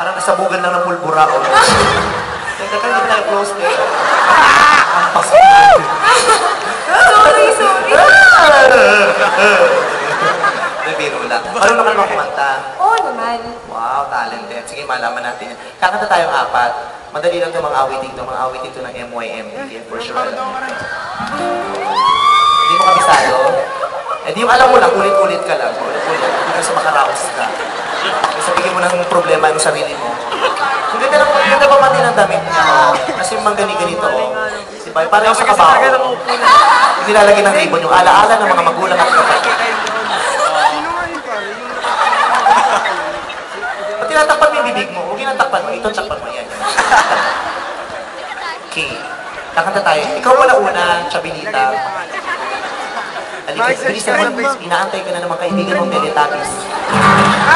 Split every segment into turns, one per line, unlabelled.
Parang nasabugan lang ng pulbura. Teka, hindi tayo close eh. Ang pasok.
Sorry.
Nabiro lang. Marunong ka naman kumanta.
Oo naman.
Wow, talented. Sige, malaman natin yan. Kakanta tayong apat. Madali lang itong mga awitin ito. Mga awitin ito ng MYM. For sure. Hindi mo kabisado? Eh di yung alam mo lang, ulit-ulit ka lang. Ulit-ulit. Hindi ka sa makaraos ka. Sabihin mo ng problema yung sarili mo. Hindi ka lang, ganda pa pati ng damit niya. Kasi yung ganito. Diba? Parang sa kabaho. Nilalagay ng ribbon yung alaala ng mga magulang at kapatid. Ba't tinatakpan mo yung bibig mo? Huwag tinatakpan mo. Ito, takpan mo yan. Okay. Kakanta tayo. Ikaw wala una, Chabinita. Halika, bilis naman. Inaantay ka na naman kaibigan mong Teletubbies.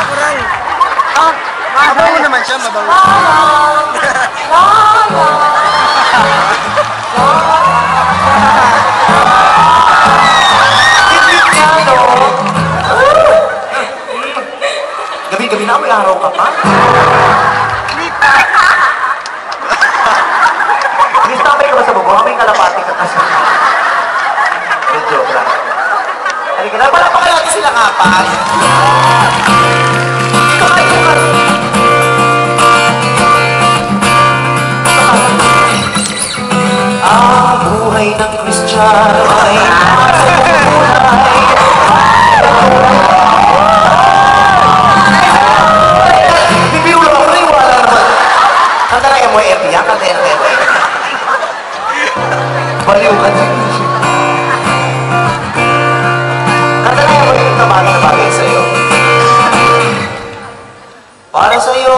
Kurang. Mabango naman siya, mabango.
Gabi-gabi na may araw ka pa. Nistapay ka ba sa bubo? May kalapati ka kasi. Joke lang. Halika na, palapakan natin silang apat. Ikaw ay bukas. Ang buhay ng Kristiyano ay nasa buhay. Bibiulo ako rin, wala naman. Kanta na MYF yan, kanta na MYF. Baliw ka na. Kanta na MYF na bagay sa'yo. Para sa'yo.